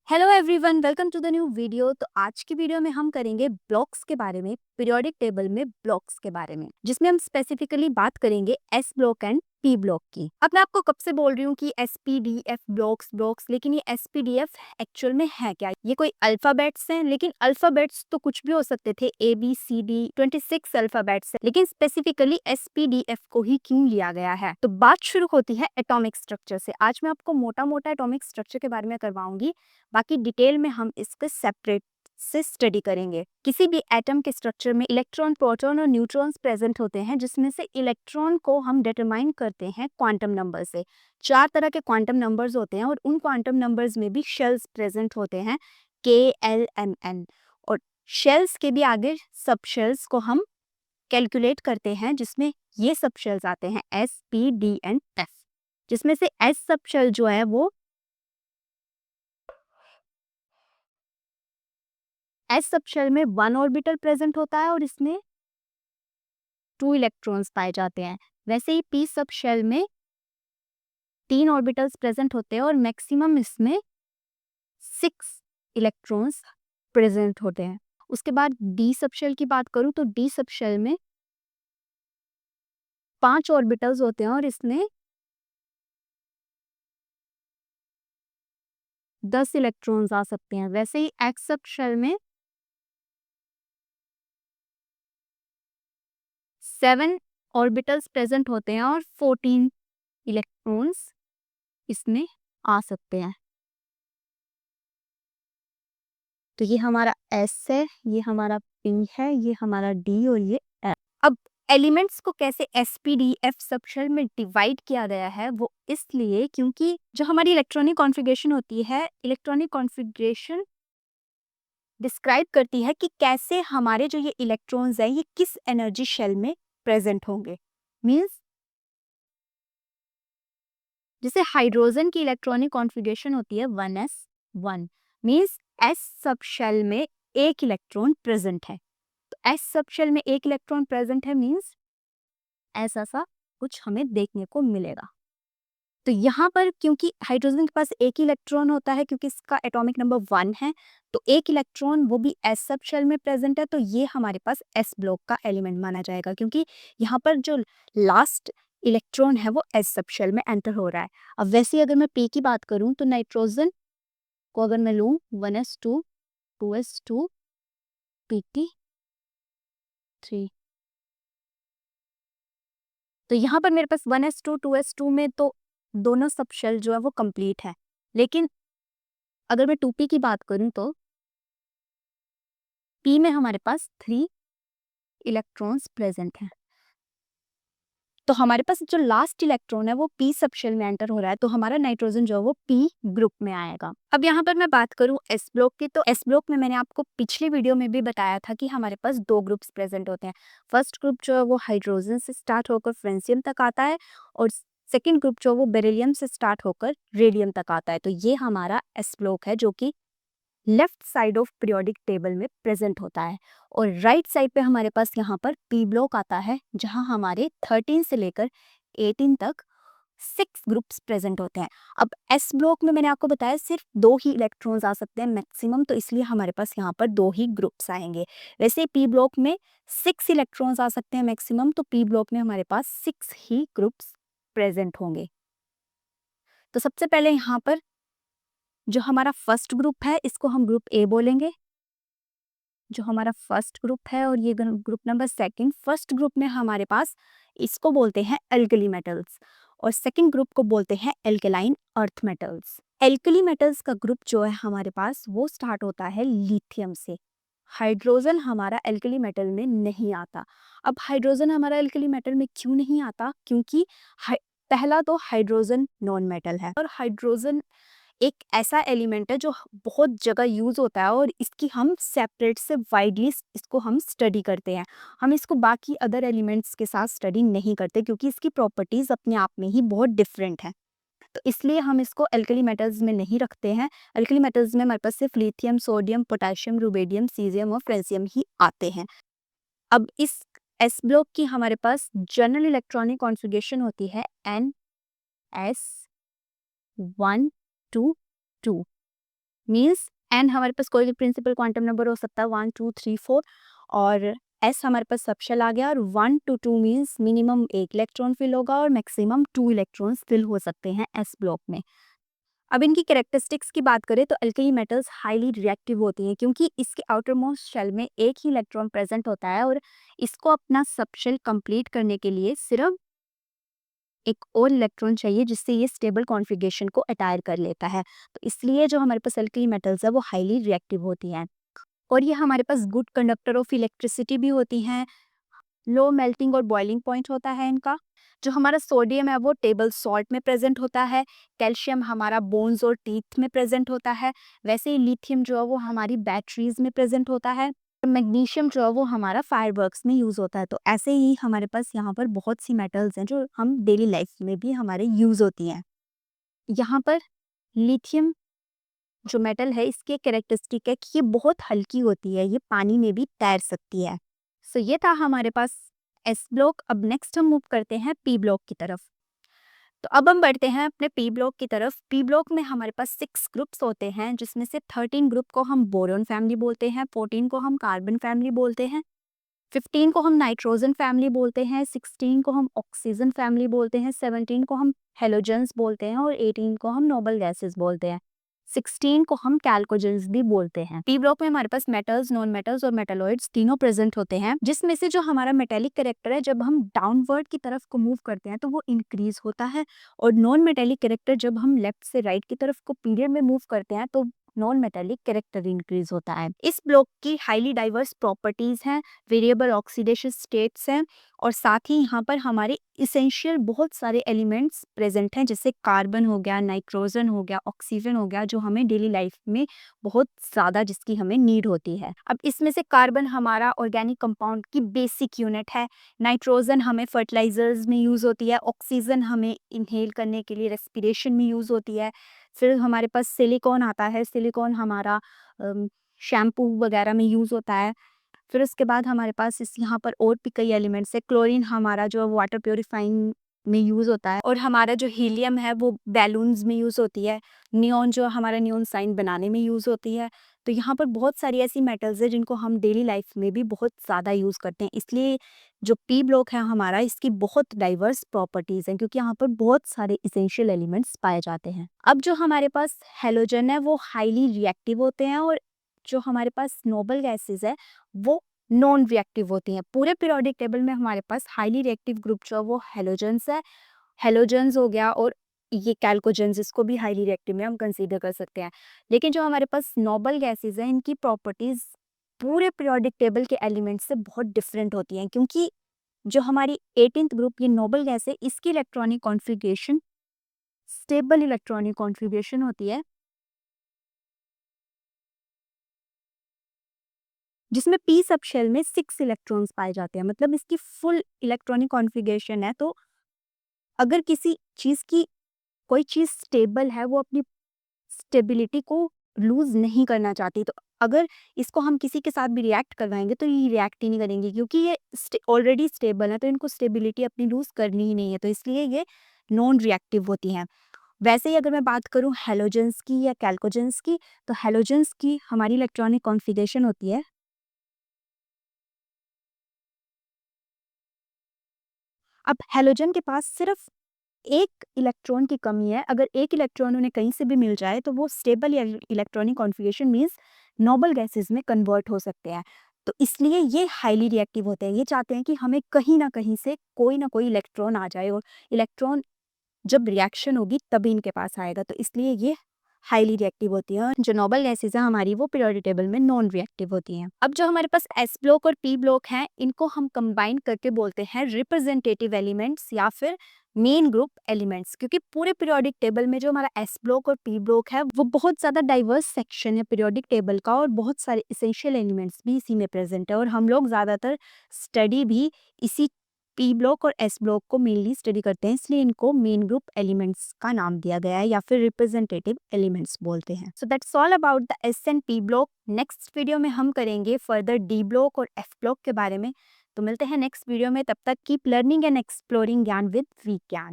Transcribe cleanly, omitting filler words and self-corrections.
Hello everyone, welcome to the new video. तो आज की वीडियो में हम करेंगे ब्लॉक्स के बारे में, पीरियोडिक टेबल में ब्लॉक्स के बारे में, जिसमें हम स्पेसिफिकली बात करेंगे S block and P block की। अब मैं आपको कब से बोल रही हूँ कि S P D F blocks, लेकिन ये S P D F actual में है क्या? ये कोई अल्फाबेट्स हैं, लेकिन अल्फाबेट्स तो कुछ भी हो सकते थे, A B C D 26 alphabets है, लेकिन specifically S P D F को ही क्यों लिया गया है? तो बात शुरू होती है एटॉमिक स्ट्रक्चर से। आज मैं आपको मोटा मोटा एटॉमिक स्ट्रक्चर के बारे में करवाऊंगी, बाकी डिटेल में हम इसके सेपरेट से स्टडी करेंगे। किसी भी एटम के स्ट्रक्चर में इलेक्ट्रॉन, प्रोटॉन और न्यूट्रॉन्स प्रेजेंट होते हैं, जिसमें से इलेक्ट्रॉन को हम डिटरमाइन करते हैं क्वांटम नंबर से। 4 तरह के क्वांटम नंबर्स होते हैं और उन क्वांटम नंबर्स में भी शेल्स प्रेजेंट होते हैं, KLMN। और शेल्स के भी आगे सब शेल्स को हम कैलकुलेट करते हैं, जिसमें ये सब शेल्स आते हैं SP, D एंड F, जिसमें से S सब शेल जो है वो एस सब शेल में 1 ऑर्बिटल प्रेजेंट होता है और इसमें 2 इलेक्ट्रॉन्स पाए जाते हैं। वैसे ही पी सब शेल में 3 ऑर्बिटल्स प्रेजेंट होते हैं और मैक्सिमम इसमें 6 इलेक्ट्रॉन्स प्रेजेंट होते हैं। उसके बाद डी सब शेल की बात करूं तो डी सब शेल में 5 ऑर्बिटल्स होते हैं और इसमें 10 इलेक्ट्रॉन्स आ सकते हैं। वैसे ही एक्स सब शेल में 7 ऑर्बिटल्स प्रेजेंट होते हैं और 14 इलेक्ट्रॉन्स इसमें आ सकते हैं। तो ये हमारा एस है, ये हमारा पी है, ये हमारा डी और ये एफ। अब एलिमेंट्स को कैसे एसपीडीएफ सबशेल में डिवाइड किया गया है, वो इसलिए क्योंकि जो हमारी इलेक्ट्रॉनिक कॉन्फ़िगरेशन होती है, इलेक्ट्रॉनिक कॉन्फ़िगरेशन डिस्क्राइब करती है कि कैसे हमारे जो ये इलेक्ट्रॉन्स हैं, ये किस एनर्जी शेल में प्रेजेंट होंगे। मीन्स जैसे हाइड्रोजन की इलेक्ट्रॉनिक कॉन्फ़िगरेशन होती है 1s1, मीन्स एस सब शेल में एक इलेक्ट्रॉन प्रेजेंट है। तो एस सब शेल में एक इलेक्ट्रॉन प्रेजेंट है, मीन्स ऐसा सा कुछ हमें देखने को मिलेगा। तो यहाँ पर क्योंकि हाइड्रोजन के पास एक ही इलेक्ट्रॉन होता है, क्योंकि इसका एटॉमिक नंबर 1 है, तो एक इलेक्ट्रॉन वो भी एस सब शेल में प्रेजेंट है, तो ये हमारे पास एस ब्लॉक का एलिमेंट माना जाएगा, क्योंकि यहाँ पर जो लास्ट इलेक्ट्रॉन है वो एस सब शेल में एंटर हो रहा है। अब वैसे ही अगर मैं पी की बात करूँ तो नाइट्रोजन को अगर मैं लूँ 1s2 2s2 pt3, तो यहाँ पर मेरे पास 1s2 2s2 में तो दोनों सब शेल जो है वो कंप्लीट है। लेकिन अगर मैं 2p की बात करूँ तो p में हमारे पास 3 इलेक्ट्रॉन्स प्रेजेंट हैं। तो हमारे पास जो लास्ट इलेक्ट्रॉन है वो p सब शेल में एंटर हो रहा है, तो हमारा नाइट्रोजन जो है वो p ग्रुप में आएगा। अब यहाँ पर मैं बात करूँ s ब्लॉक की, तो s ब्लॉक में मैंने आपको पिछली वीडियो में भी बताया था कि हमारे पास 2 ग्रुप्स प्रेजेंट होते हैं। फर्स्ट ग्रुप जो है वो हाइड्रोजन से स्टार्ट होकर फ्रेंसियम तक आता है, और सेकेंड ग्रुप जो वो बेरिलियम से स्टार्ट होकर रेडियम तक आता है। तो ये हमारा s ब्लॉक है, जो कि left side of periodic table में प्रेजेंट होता है। और राइट साइड पे हमारे पास यहाँ पर पी ब्लॉक आता है, जहाँ हमारे 13 से लेकर 18 तक 6 ग्रुप्स प्रेजेंट होते हैं। अब एस ब्लॉक में मैंने आपको बताया सिर्फ 2 ही इलेक्ट्रॉन्स आ सकते हैं मैक्सिमम, तो इसलिए हमारे पास यहाँ पर 2 ही ग्रुप्स आएंगे। वैसे पी ब्लॉक में 6 इलेक्ट्रॉन्स आ सकते हैं मैक्सिमम, तो पी ब्लॉक में हमारे पास 6 ही ग्रुप्स प्रेजेंट होंगे। तो सबसे पहले यहाँ पर जो हमारा फर्स्ट ग्रुप है, इसको हम ग्रुप ए बोलेंगे, जो हमारा फर्स्ट ग्रुप है। और ये group number second, first group में हमारे पास इसको बोलते हैं एल्कली मेटल्स, और सेकंड ग्रुप को बोलते हैं alkaline earth metals. Alkali metals का ग्रुप जो है हमारे पास वो स्टार्ट होता है लिथियम से। हाइड्रोजन हमारा एल्कली मेटल में नहीं आता। अब हाइड्रोजन हमारा एल्कली मेटल में क्यों नहीं आता? क्योंकि पहला तो हाइड्रोजन नॉन मेटल है, और हाइड्रोजन एक ऐसा एलिमेंट है जो बहुत जगह यूज होता है, और इसकी हम सेपरेट से वाइडली इसको हम स्टडी करते हैं। हम इसको बाकी अदर एलिमेंट्स के साथ स्टडी नहीं करते, क्योंकि इसकी प्रॉपर्टीज अपने आप में ही बहुत डिफरेंट है। तो इसलिए हम इसको एल्कली मेटल्स में नहीं रखते हैं। एल्कली मेटल्स में हमारे पास सिर्फ lithium, sodium, potassium, rubidium, caesium और फ्रेंसियम ही आते हैं। अब इस एस ब्लॉक की हमारे पास जनरल इलेक्ट्रॉनिक कॉन्फ़िगरेशन होती है NS122, मीन्स एन हमारे पास कोई भी प्रिंसिपल क्वांटम नंबर हो सकता है 1 2 3 4 और एस हमारे पास सबशेल आ गया और 1 to 2 मीन्स मिनिमम एक इलेक्ट्रॉन फिल होगा और मैक्सिमम 2 इलेक्ट्रॉन्स फिल हो सकते हैं एस ब्लॉक में। अब इनकी कैरेक्टरिस्टिक्स की बात करें तो अल्कली मेटल्स हाईली रिएक्टिव होती हैं क्योंकि इसके आउटर मोस्ट शेल में एक ही इलेक्ट्रॉन प्रेजेंट होता है और इसको अपना सबशेल कंप्लीट करने के लिए सिर्फ एक और इलेक्ट्रॉन चाहिए जिससे ये स्टेबल कॉन्फ़िगरेशन को अटायर कर लेता है। तो इसलिए जो हमारे पास अल्कली मेटल्स है वो हाईली रिएक्टिव होती हैं और ये हमारे पास गुड कंडक्टर ऑफ इलेक्ट्रिसिटी भी होती हैं। लो मेल्टिंग और बॉइलिंग पॉइंट होता है इनका। जो हमारा सोडियम है वो टेबल सॉल्ट में प्रेजेंट होता है। कैल्शियम हमारा बोन्स और टीथ में प्रेजेंट होता है। वैसे ही लिथियम जो है वो हमारी बैटरीज में प्रेजेंट होता है। मैग्नीशियम जो है वो हमारा फायरवर्क्स में यूज़ होता है। तो ऐसे ही हमारे पास यहाँ पर बहुत सी मेटल्स हैं जो हम डेली लाइफ में भी हमारे यूज़ होती हैं। यहाँ पर लिथियम जो मेटल है इसकी कैरेक्टरिस्टिक है कि ये बहुत हल्की होती है, ये पानी में भी तैर सकती है। सो ये था हमारे पास एस ब्लॉक। अब नेक्स्ट हम मूव करते हैं पी ब्लॉक की तरफ। तो अब हम बढ़ते हैं अपने पी ब्लॉक की तरफ। पी ब्लॉक में हमारे पास 6 ग्रुप्स होते हैं जिसमें से 13 ग्रुप को हम बोरॉन फैमिली बोलते हैं, 14 को हम कार्बन फैमिली बोलते हैं, 15 को हम नाइट्रोजन फैमिली बोलते हैं, 16 को हम ऑक्सीजन फैमिली बोलते हैं, 17 को हम हेलोजेंस बोलते हैं और 18 को हम नोबल गैसेस बोलते हैं। 16 को हम कैल्कोजेंस भी बोलते हैं। पी ब्लॉक में हमारे पास मेटल्स, नॉन मेटल्स और मेटालॉइड्स तीनों प्रेजेंट होते हैं जिसमें से जो हमारा मेटेलिक कैरेक्टर है जब हम डाउनवर्ड की तरफ को मूव करते हैं तो वो इंक्रीज होता है और नॉन मेटेलिक कैरेक्टर जब हम लेफ्ट से राइट की तरफ को पीरियड में मूव करते हैं तो नॉन मेटेलिक कैरेक्टर इंक्रीज होता है। इस ब्लॉक की हाईली डाइवर्स प्रॉपर्टीज हैं, वेरिएबल ऑक्सीडेशन स्टेट्स हैं और साथ ही यहाँ पर हमारे इसेंशियल बहुत सारे एलिमेंट्स प्रेजेंट हैं जैसे कार्बन हो गया, नाइट्रोजन हो गया, ऑक्सीजन हो गया जो हमें डेली लाइफ में बहुत ज़्यादा जिसकी हमें नीड होती है। अब इसमें से कार्बन हमारा ऑर्गेनिक कंपाउंड की बेसिक यूनिट है, नाइट्रोजन हमें फर्टिलाइजर्स में यूज़ होती है, ऑक्सीजन हमें इनहेल करने के लिए रेस्पिरेशन में यूज़ होती है। फिर हमारे पास सिलिकॉन आता है, सिलिकॉन हमारा शैम्पू वगैरह में यूज़ होता है। फिर उसके बाद हमारे पास इस यहाँ पर और भी कई एलिमेंट्स है। क्लोरीन हमारा जो वाटर प्योरीफाइंग में यूज़ होता है और हमारा जो हीलियम है वो बैलून्स में यूज़ होती है। नियॉन जो हमारा नियॉन साइन बनाने में यूज़ होती है। तो यहाँ पर बहुत सारी ऐसी मेटल्स है जिनको हम डेली लाइफ में भी बहुत ज़्यादा यूज़ करते हैं। इसलिए जो पी ब्लॉक है हमारा इसकी बहुत डाइवर्स प्रॉपर्टीज़ हैं क्योंकि यहाँ पर बहुत सारे इसेंशियल एलिमेंट्स पाए जाते हैं। अब जो हमारे पास हेलोजन है वो हाईली रिएक्टिव होते हैं और जो हमारे पास नोबल गैसेज है वो नॉन रिएक्टिव होती हैं। पूरे पीरियोडिक टेबल में हमारे पास हाईली रिएक्टिव ग्रुप जो है वो हेलोजेंस है। हेलोजेंस हो गया और ये कैल्कोजेंस, इसको भी हाईली रिएक्टिव में हम कंसीडर कर सकते हैं। लेकिन जो हमारे पास नोबल गैसेज हैं इनकी प्रॉपर्टीज पूरे पीरियोडिक टेबल के एलिमेंट से बहुत डिफरेंट होती हैं क्योंकि जो हमारी 18th ग्रुप ये नोबल गैस है इसकी electronic configuration stable electronic configuration होती है जिसमें पी सब शेल में 6 इलेक्ट्रॉन्स पाए जाते हैं। मतलब इसकी फुल इलेक्ट्रॉनिक कॉन्फ़िगरेशन है। तो अगर किसी चीज़ की कोई चीज़ स्टेबल है वो अपनी स्टेबिलिटी को लूज़ नहीं करना चाहती, तो अगर इसको हम किसी के साथ भी रिएक्ट करवाएंगे तो ये रिएक्ट ही नहीं करेंगे क्योंकि ये ऑलरेडी स्टेबल है तो इनको स्टेबिलिटी अपनी लूज़ करनी ही नहीं है। तो इसलिए ये नॉन रिएक्टिव होती हैं। वैसे ही अगर मैं बात करूँ हेलोजेंस की या कैल्कोजेंस की, तो हेलोजेंस की हमारी इलेक्ट्रॉनिक कॉन्फ़िगरेशन होती है। अब हेलोजन के पास सिर्फ एक इलेक्ट्रॉन की कमी है। अगर एक इलेक्ट्रॉन उन्हें कहीं से भी मिल जाए तो वो stable electronic configuration means noble gases में कन्वर्ट हो सकते हैं। तो इसलिए ये हाईली रिएक्टिव होते हैं। ये चाहते हैं कि हमें कहीं ना कहीं से कोई ना कोई इलेक्ट्रॉन आ जाए और इलेक्ट्रॉन जब रिएक्शन होगी तभी इनके पास आएगा। तो इसलिए ये हाईली रिएक्टिव होती है और जो नोबल गैसेज है हमारी वो पीरियोडिक टेबल में नॉन रिएक्टिव होती हैं। अब जो हमारे पास एस ब्लॉक और पी ब्लॉक हैं इनको हम कंबाइन करके बोलते हैं रिप्रेजेंटेटिव एलिमेंट्स या फिर मेन ग्रुप एलिमेंट्स क्योंकि पूरे पीरियोडिक टेबल में जो हमारा एस ब्लॉक और पी ब्लॉक है वो बहुत ज़्यादा डाइवर्स सेक्शन है पीरियोडिक टेबल का और बहुत सारे इसेंशियल एलिमेंट्स भी इसी में प्रेजेंट है और हम लोग ज़्यादातर स्टडी भी इसी पी ब्लॉक और एस ब्लॉक को मेनली स्टडी करते हैं, इसलिए इनको मेन ग्रुप एलिमेंट्स का नाम दिया गया है या फिर रिप्रेजेंटेटिव एलिमेंट्स बोलते हैं। So that's all about the S and P block. Next video में हम करेंगे फर्दर डी ब्लॉक और एफ ब्लॉक के बारे में। तो मिलते हैं नेक्स्ट वीडियो में, तब तक कीप लर्निंग एंड एक्सप्लोरिंग ज्ञान विद विज्ञान।